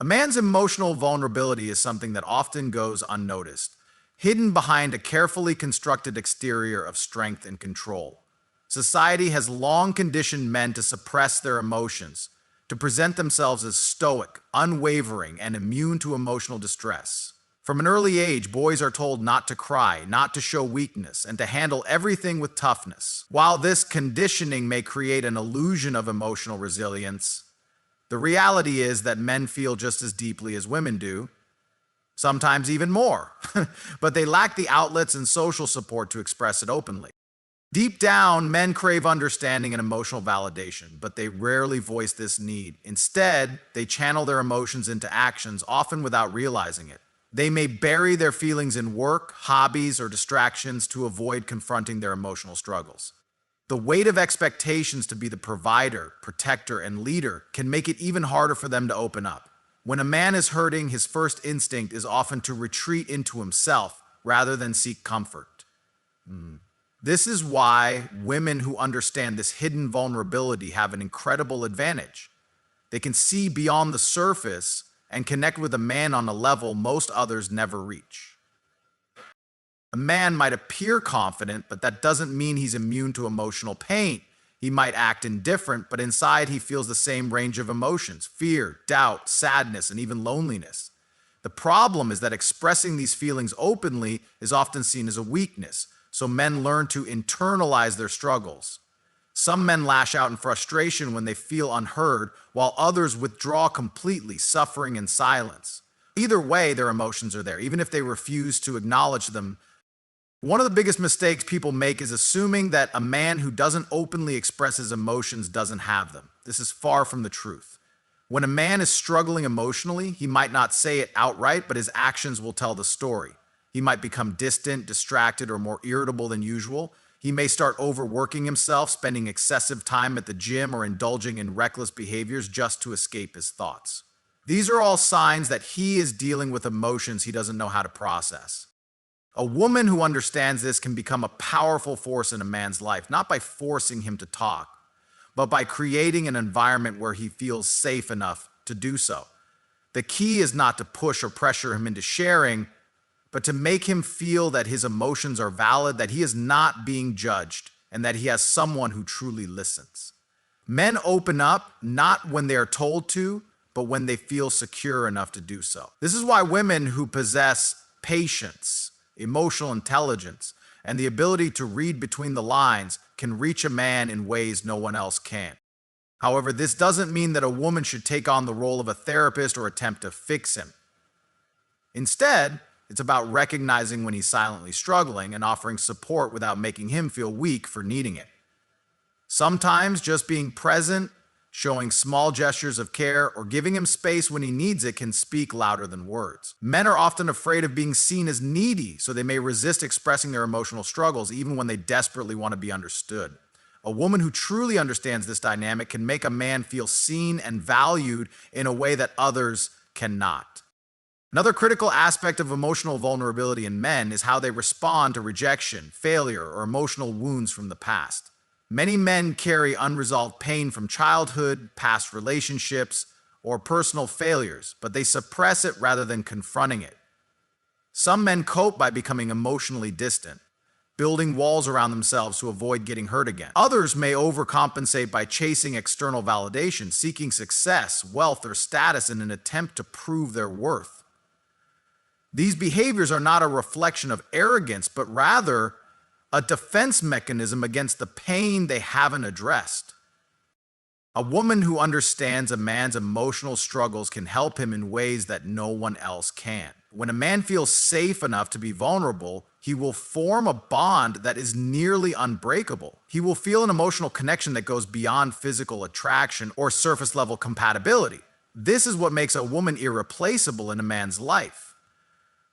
A man's emotional vulnerability is something that often goes unnoticed, hidden behind a carefully constructed exterior of strength and control. Society has long conditioned men to suppress their emotions, to present themselves as stoic, unwavering, and immune to emotional distress. From an early age, boys are told not to cry, not to show weakness, and to handle everything with toughness. While this conditioning may create an illusion of emotional resilience, the reality is that men feel just as deeply as women do, sometimes even more, but they lack the outlets and social support to express it openly. Deep down, men crave understanding and emotional validation, but they rarely voice this need. Instead, they channel their emotions into actions, often without realizing it. They may bury their feelings in work, hobbies, or distractions to avoid confronting their emotional struggles. The weight of expectations to be the provider, protector, and leader can make it even harder for them to open up. When a man is hurting, his first instinct is often to retreat into himself rather than seek comfort. This is why women who understand this hidden vulnerability have an incredible advantage. They can see beyond the surface and connect with a man on a level most others never reach. A man might appear confident, but that doesn't mean he's immune to emotional pain. He might act indifferent, but inside he feels the same range of emotions: fear, doubt, sadness, and even loneliness. The problem is that expressing these feelings openly is often seen as a weakness, so men learn to internalize their struggles. Some men lash out in frustration when they feel unheard, while others withdraw completely, suffering in silence. Either way, their emotions are there, even if they refuse to acknowledge them. One of the biggest mistakes people make is assuming that a man who doesn't openly express his emotions doesn't have them. This is far from the truth. When a man is struggling emotionally, he might not say it outright, but his actions will tell the story. He might become distant, distracted, or more irritable than usual. He may start overworking himself, spending excessive time at the gym, or indulging in reckless behaviors just to escape his thoughts. These are all signs that he is dealing with emotions he doesn't know how to process. A woman who understands this can become a powerful force in a man's life, not by forcing him to talk, but by creating an environment where he feels safe enough to do so. The key is not to push or pressure him into sharing, but to make him feel that his emotions are valid, that he is not being judged, and that he has someone who truly listens. Men open up not when they are told to, but when they feel secure enough to do so. This is why women who possess patience, emotional intelligence, and the ability to read between the lines can reach a man in ways no one else can. However, this doesn't mean that a woman should take on the role of a therapist or attempt to fix him. Instead, it's about recognizing when he's silently struggling and offering support without making him feel weak for needing it. Sometimes just being present, showing small gestures of care, or giving him space when he needs it can speak louder than words. Men are often afraid of being seen as needy, so they may resist expressing their emotional struggles even when they desperately want to be understood. A woman who truly understands this dynamic can make a man feel seen and valued in a way that others cannot. Another critical aspect of emotional vulnerability in men is how they respond to rejection, failure, or emotional wounds from the past. Many men carry unresolved pain from childhood, past relationships, or personal failures, but they suppress it rather than confronting it. Some men cope by becoming emotionally distant, building walls around themselves to avoid getting hurt again. Others may overcompensate by chasing external validation, seeking success, wealth, or status in an attempt to prove their worth. These behaviors are not a reflection of arrogance, but rather a defense mechanism against the pain they haven't addressed. A woman who understands a man's emotional struggles can help him in ways that no one else can. When a man feels safe enough to be vulnerable, he will form a bond that is nearly unbreakable. He will feel an emotional connection that goes beyond physical attraction or surface-level compatibility. This is what makes a woman irreplaceable in a man's life.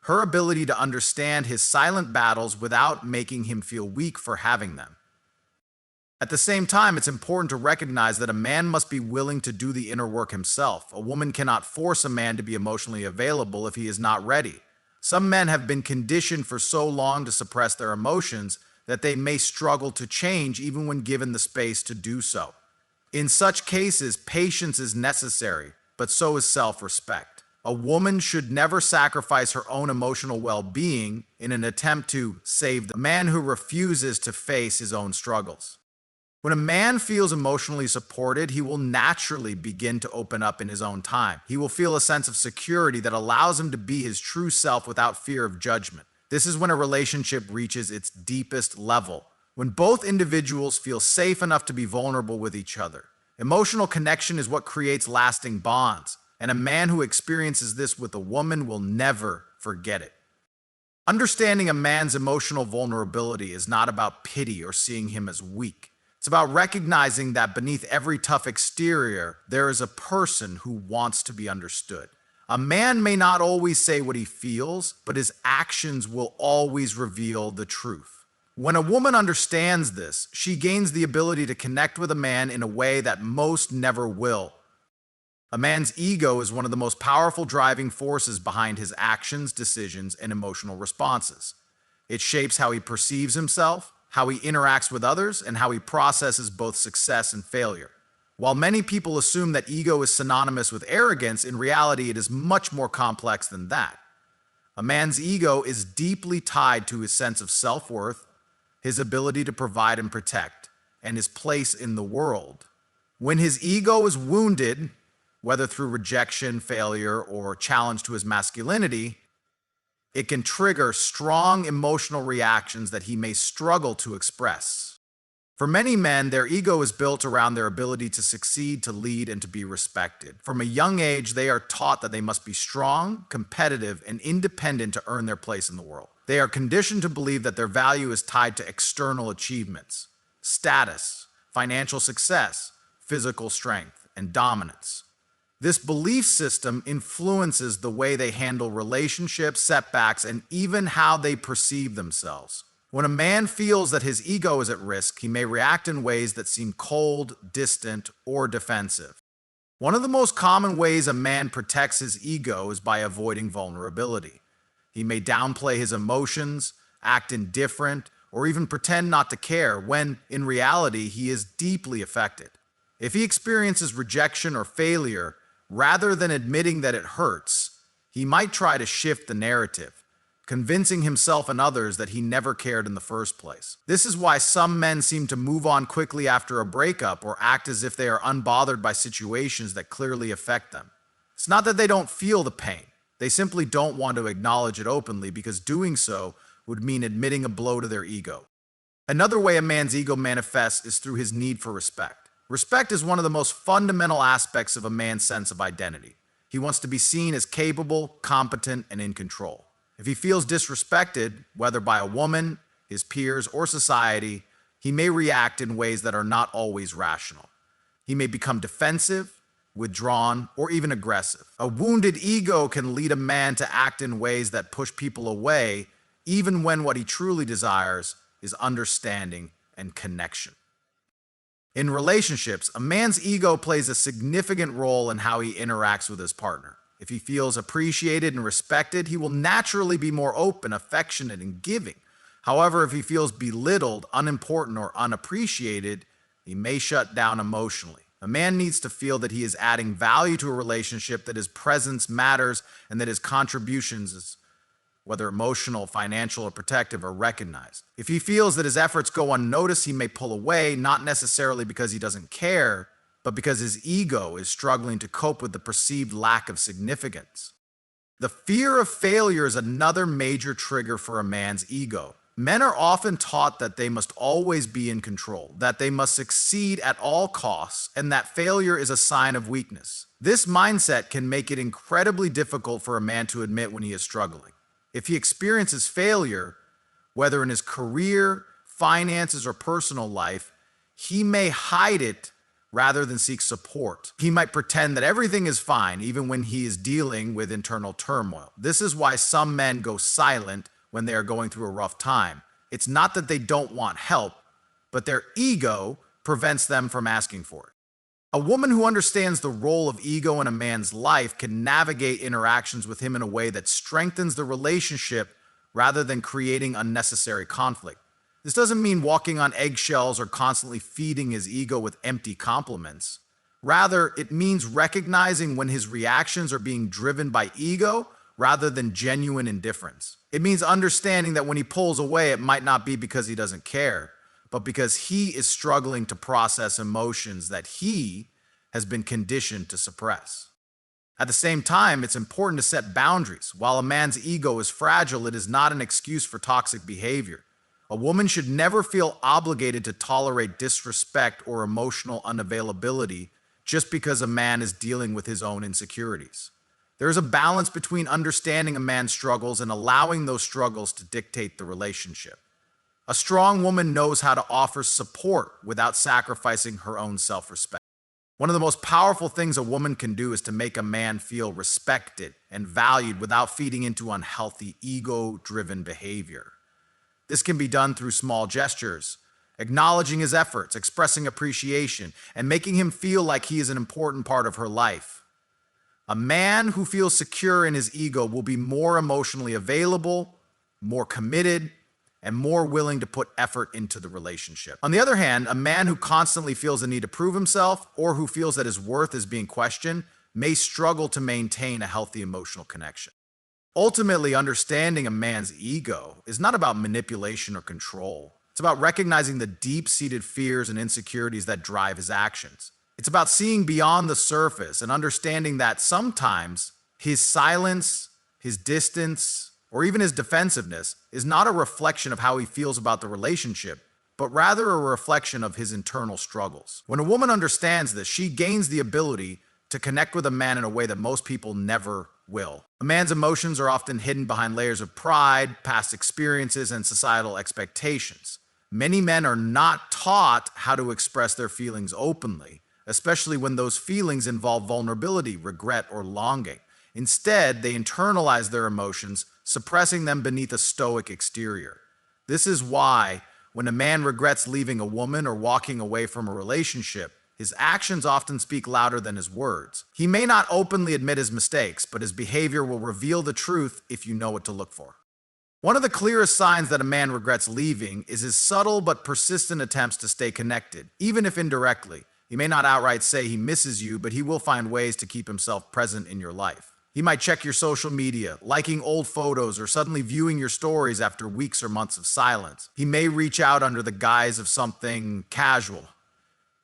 Her ability to understand his silent battles without making him feel weak for having them. At the same time, it's important to recognize that a man must be willing to do the inner work himself. A woman cannot force a man to be emotionally available if he is not ready. Some men have been conditioned for so long to suppress their emotions that they may struggle to change even when given the space to do so. In such cases, patience is necessary, but so is self-respect. A woman should never sacrifice her own emotional well-being in an attempt to save the man who refuses to face his own struggles. When a man feels emotionally supported, he will naturally begin to open up in his own time. He will feel a sense of security that allows him to be his true self without fear of judgment. This is when a relationship reaches its deepest level, when both individuals feel safe enough to be vulnerable with each other. Emotional connection is what creates lasting bonds, and a man who experiences this with a woman will never forget it. Understanding a man's emotional vulnerability is not about pity or seeing him as weak. It's about recognizing that beneath every tough exterior, there is a person who wants to be understood. A man may not always say what he feels, but his actions will always reveal the truth. When a woman understands this, she gains the ability to connect with a man in a way that most never will. A man's ego is one of the most powerful driving forces behind his actions, decisions, and emotional responses. It shapes how he perceives himself, how he interacts with others, and how he processes both success and failure. While many people assume that ego is synonymous with arrogance, in reality it is much more complex than that. A man's ego is deeply tied to his sense of self-worth, his ability to provide and protect, and his place in the world. When his ego is wounded, whether through rejection, failure, or challenge to his masculinity, it can trigger strong emotional reactions that he may struggle to express. For many men, their ego is built around their ability to succeed, to lead, and to be respected. From a young age, they are taught that they must be strong, competitive, and independent to earn their place in the world. They are conditioned to believe that their value is tied to external achievements, status, financial success, physical strength, and dominance. This belief system influences the way they handle relationships, setbacks, and even how they perceive themselves. When a man feels that his ego is at risk, he may react in ways that seem cold, distant, or defensive. One of the most common ways a man protects his ego is by avoiding vulnerability. He may downplay his emotions, act indifferent, or even pretend not to care, when, in reality, he is deeply affected. If he experiences rejection or failure, rather than admitting that it hurts, he might try to shift the narrative, convincing himself and others that he never cared in the first place. This is why some men seem to move on quickly after a breakup or act as if they are unbothered by situations that clearly affect them. It's not that they don't feel the pain. They simply don't want to acknowledge it openly, because doing so would mean admitting a blow to their ego. Another way a man's ego manifests is through his need for respect. Respect is one of the most fundamental aspects of a man's sense of identity. He wants to be seen as capable, competent, and in control. If he feels disrespected, whether by a woman, his peers, or society, he may react in ways that are not always rational. He may become defensive, withdrawn, or even aggressive. A wounded ego can lead a man to act in ways that push people away, even when what he truly desires is understanding and connection. In relationships, a man's ego plays a significant role in how he interacts with his partner. If he feels appreciated and respected, he will naturally be more open, affectionate, and giving. However, if he feels belittled, unimportant, or unappreciated, he may shut down emotionally. A man needs to feel that he is adding value to a relationship, that his presence matters, and that his contributions, whether emotional, financial, or protective, are recognized. If he feels that his efforts go unnoticed, he may pull away, not necessarily because he doesn't care, but because his ego is struggling to cope with the perceived lack of significance. The fear of failure is another major trigger for a man's ego. Men are often taught that they must always be in control, that they must succeed at all costs, and that failure is a sign of weakness. This mindset can make it incredibly difficult for a man to admit when he is struggling. If he experiences failure, whether in his career, finances, or personal life, he may hide it rather than seek support. He might pretend that everything is fine, even when he is dealing with internal turmoil. This is why some men go silent when they are going through a rough time. It's not that they don't want help, but their ego prevents them from asking for it. A woman who understands the role of ego in a man's life can navigate interactions with him in a way that strengthens the relationship rather than creating unnecessary conflict. This doesn't mean walking on eggshells or constantly feeding his ego with empty compliments. Rather, it means recognizing when his reactions are being driven by ego rather than genuine indifference. It means understanding that when he pulls away, it might not be because he doesn't care, but because he is struggling to process emotions that he has been conditioned to suppress. At the same time, it's important to set boundaries. While a man's ego is fragile, it is not an excuse for toxic behavior. A woman should never feel obligated to tolerate disrespect or emotional unavailability just because a man is dealing with his own insecurities. There is a balance between understanding a man's struggles and allowing those struggles to dictate the relationship. A strong woman knows how to offer support without sacrificing her own self-respect. One of the most powerful things a woman can do is to make a man feel respected and valued without feeding into unhealthy, ego-driven behavior. This can be done through small gestures, acknowledging his efforts, expressing appreciation, and making him feel like he is an important part of her life. A man who feels secure in his ego will be more emotionally available, more committed, and more willing to put effort into the relationship. On the other hand, a man who constantly feels the need to prove himself or who feels that his worth is being questioned may struggle to maintain a healthy emotional connection. Ultimately, understanding a man's ego is not about manipulation or control. It's about recognizing the deep-seated fears and insecurities that drive his actions. It's about seeing beyond the surface and understanding that sometimes his silence, his distance, or even his defensiveness is not a reflection of how he feels about the relationship, but rather a reflection of his internal struggles. When a woman understands this, she gains the ability to connect with a man in a way that most people never will. A man's emotions are often hidden behind layers of pride, past experiences, and societal expectations. Many men are not taught how to express their feelings openly, especially when those feelings involve vulnerability, regret, or longing. Instead, they internalize their emotions, suppressing them beneath a stoic exterior. This is why, when a man regrets leaving a woman or walking away from a relationship, his actions often speak louder than his words. He may not openly admit his mistakes, but his behavior will reveal the truth if you know what to look for. One of the clearest signs that a man regrets leaving is his subtle but persistent attempts to stay connected, even if indirectly. He may not outright say he misses you, but he will find ways to keep himself present in your life. He might check your social media, liking old photos, or suddenly viewing your stories after weeks or months of silence. He may reach out under the guise of something casual,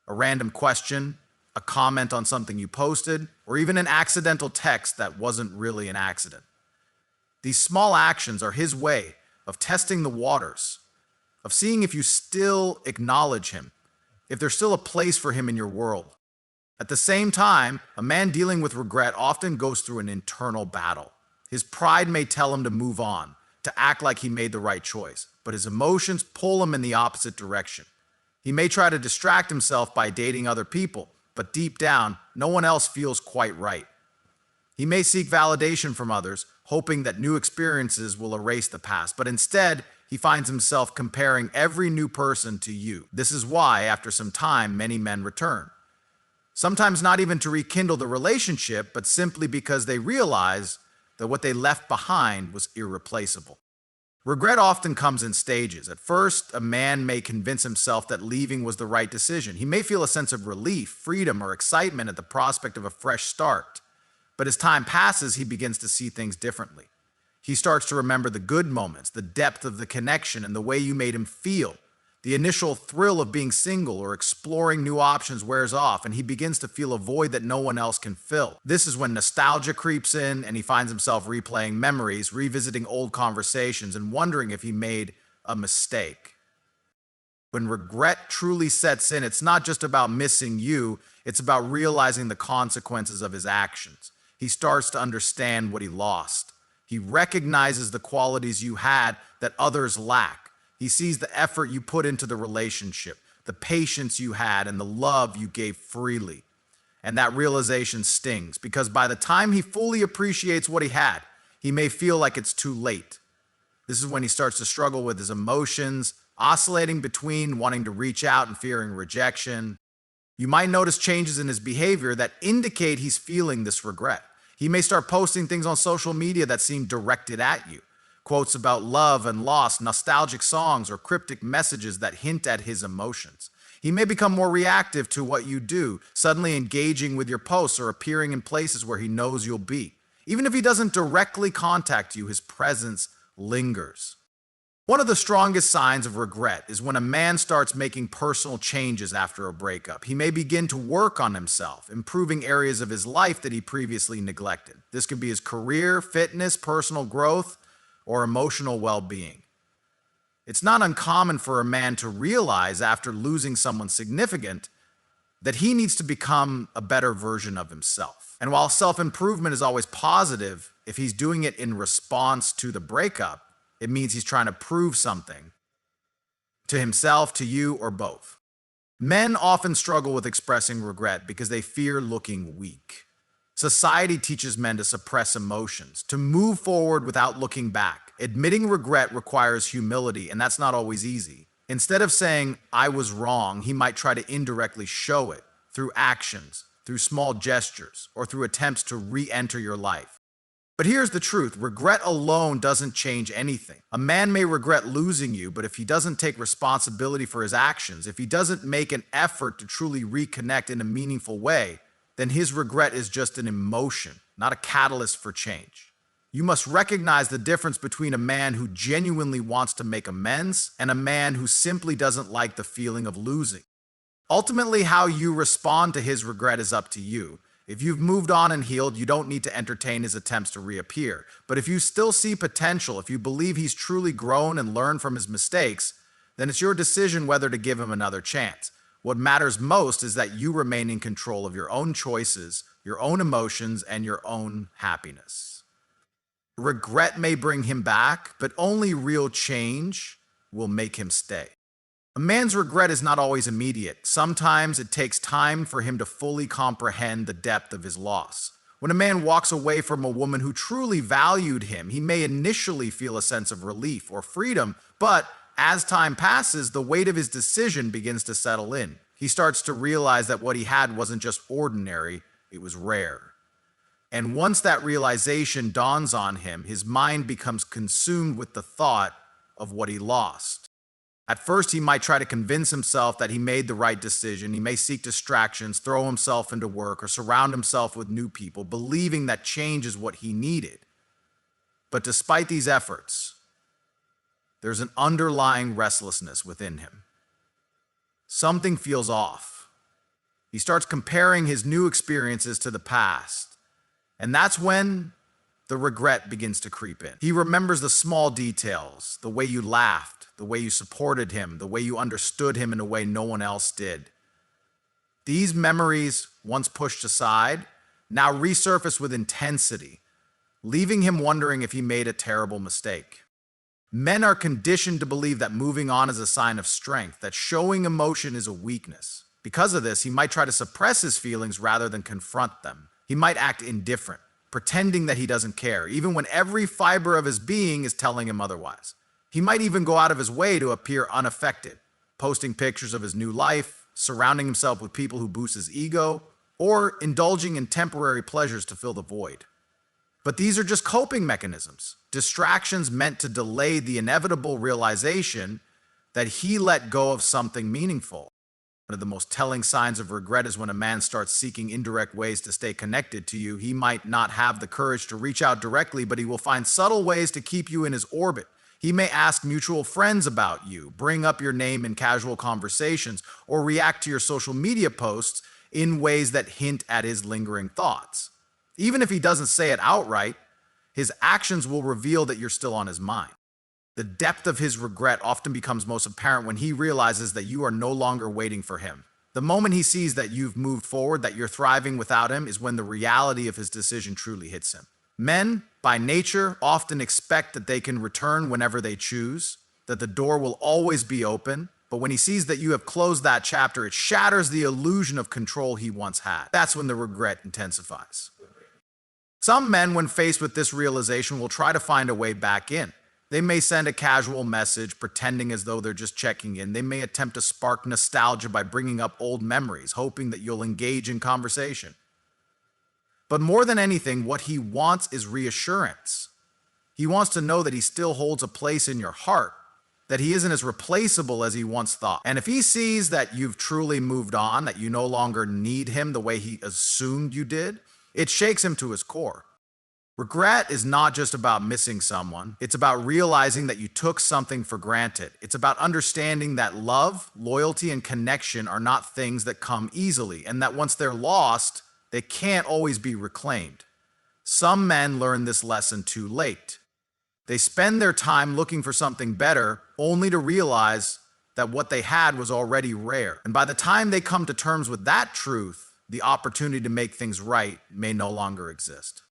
a random question, a comment on something you posted, or even an accidental text that wasn't really an accident. These small actions are his way of testing the waters, of seeing if you still acknowledge him, if there's still a place for him in your world. At the same time, a man dealing with regret often goes through an internal battle. His pride may tell him to move on, to act like he made the right choice, but his emotions pull him in the opposite direction. He may try to distract himself by dating other people, but deep down, no one else feels quite right. He may seek validation from others, hoping that new experiences will erase the past, but instead, he finds himself comparing every new person to you. This is why, after some time, many men return. Sometimes not even to rekindle the relationship, but simply because they realize that what they left behind was irreplaceable. Regret often comes in stages. At first, a man may convince himself that leaving was the right decision. He may feel a sense of relief, freedom, or excitement at the prospect of a fresh start. But as time passes, he begins to see things differently. He starts to remember the good moments, the depth of the connection, and the way you made him feel. The initial thrill of being single or exploring new options wears off, and he begins to feel a void that no one else can fill. This is when nostalgia creeps in, and he finds himself replaying memories, revisiting old conversations, and wondering if he made a mistake. When regret truly sets in, it's not just about missing you, it's about realizing the consequences of his actions. He starts to understand what he lost. He recognizes the qualities you had that others lack. He sees the effort you put into the relationship, the patience you had, and the love you gave freely. And that realization stings, because by the time he fully appreciates what he had, he may feel like it's too late. This is when he starts to struggle with his emotions, oscillating between wanting to reach out and fearing rejection. You might notice changes in his behavior that indicate he's feeling this regret. He may start posting things on social media that seem directed at you. Quotes about love and loss, nostalgic songs, or cryptic messages that hint at his emotions. He may become more reactive to what you do, suddenly engaging with your posts or appearing in places where he knows you'll be. Even if he doesn't directly contact you, his presence lingers. One of the strongest signs of regret is when a man starts making personal changes after a breakup. He may begin to work on himself, improving areas of his life that he previously neglected. This could be his career, fitness, personal growth, or emotional well-being. It's not uncommon for a man to realize after losing someone significant that he needs to become a better version of himself. And while self-improvement is always positive, if he's doing it in response to the breakup, it means he's trying to prove something to himself, to you, or both. Men often struggle with expressing regret because they fear looking weak. Society teaches men to suppress emotions, to move forward without looking back. Admitting regret requires humility, and that's not always easy. Instead of saying, "I was wrong," he might try to indirectly show it through actions, through small gestures, or through attempts to re-enter your life. But here's the truth, regret alone doesn't change anything. A man may regret losing you, but if he doesn't take responsibility for his actions, if he doesn't make an effort to truly reconnect in a meaningful way, then his regret is just an emotion, not a catalyst for change. You must recognize the difference between a man who genuinely wants to make amends and a man who simply doesn't like the feeling of losing. Ultimately, how you respond to his regret is up to you. If you've moved on and healed, you don't need to entertain his attempts to reappear. But if you still see potential, if you believe he's truly grown and learned from his mistakes, then it's your decision whether to give him another chance. What matters most is that you remain in control of your own choices, your own emotions, and your own happiness. Regret may bring him back, but only real change will make him stay. A man's regret is not always immediate. Sometimes it takes time for him to fully comprehend the depth of his loss. When a man walks away from a woman who truly valued him, he may initially feel a sense of relief or freedom, but as time passes, the weight of his decision begins to settle in. He starts to realize that what he had wasn't just ordinary, it was rare. And once that realization dawns on him, his mind becomes consumed with the thought of what he lost. At first, he might try to convince himself that he made the right decision. He may seek distractions, throw himself into work, or surround himself with new people, believing that change is what he needed. But despite these efforts, there's an underlying restlessness within him. Something feels off. He starts comparing his new experiences to the past, and that's when the regret begins to creep in. He remembers the small details, the way you laughed, the way you supported him, the way you understood him in a way no one else did. These memories, once pushed aside, now resurface with intensity, leaving him wondering if he made a terrible mistake. Men are conditioned to believe that moving on is a sign of strength, that showing emotion is a weakness. Because of this, he might try to suppress his feelings rather than confront them. He might act indifferent, pretending that he doesn't care, even when every fiber of his being is telling him otherwise. He might even go out of his way to appear unaffected, posting pictures of his new life, surrounding himself with people who boost his ego, or indulging in temporary pleasures to fill the void. But these are just coping mechanisms, distractions meant to delay the inevitable realization that he let go of something meaningful. One of the most telling signs of regret is when a man starts seeking indirect ways to stay connected to you. He might not have the courage to reach out directly, but he will find subtle ways to keep you in his orbit. He may ask mutual friends about you, bring up your name in casual conversations, or react to your social media posts in ways that hint at his lingering thoughts. Even if he doesn't say it outright, his actions will reveal that you're still on his mind. The depth of his regret often becomes most apparent when he realizes that you are no longer waiting for him. The moment he sees that you've moved forward, that you're thriving without him, is when the reality of his decision truly hits him. Men, by nature, often expect that they can return whenever they choose, that the door will always be open, but when he sees that you have closed that chapter, it shatters the illusion of control he once had. That's when the regret intensifies. Some men, when faced with this realization, will try to find a way back in. They may send a casual message, pretending as though they're just checking in. They may attempt to spark nostalgia by bringing up old memories, hoping that you'll engage in conversation. But more than anything, what he wants is reassurance. He wants to know that he still holds a place in your heart, that he isn't as replaceable as he once thought. And if he sees that you've truly moved on, that you no longer need him the way he assumed you did, it shakes him to his core. Regret is not just about missing someone. It's about realizing that you took something for granted. It's about understanding that love, loyalty, and connection are not things that come easily, and that once they're lost, they can't always be reclaimed. Some men learn this lesson too late. They spend their time looking for something better, only to realize that what they had was already rare. And by the time they come to terms with that truth, the opportunity to make things right may no longer exist.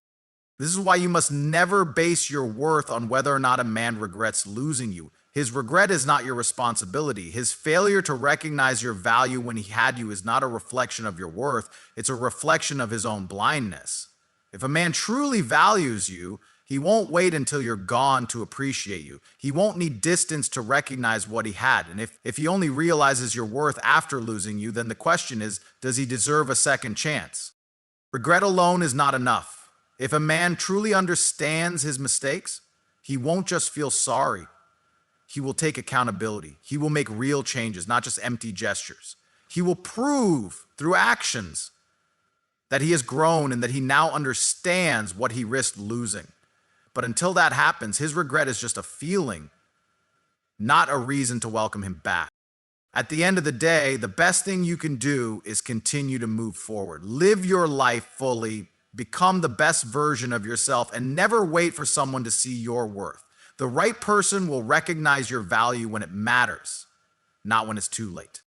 This is why you must never base your worth on whether or not a man regrets losing you. His regret is not your responsibility. His failure to recognize your value when he had you is not a reflection of your worth. It's a reflection of his own blindness. If a man truly values you, he won't wait until you're gone to appreciate you. He won't need distance to recognize what he had. And if he only realizes your worth after losing you, then the question is, does he deserve a second chance? Regret alone is not enough. If a man truly understands his mistakes, he won't just feel sorry. He will take accountability. He will make real changes, not just empty gestures. He will prove through actions that he has grown and that he now understands what he risked losing. But until that happens, his regret is just a feeling, not a reason to welcome him back. At the end of the day, the best thing you can do is continue to move forward. Live your life fully. Become the best version of yourself and never wait for someone to see your worth. The right person will recognize your value when it matters, not when it's too late.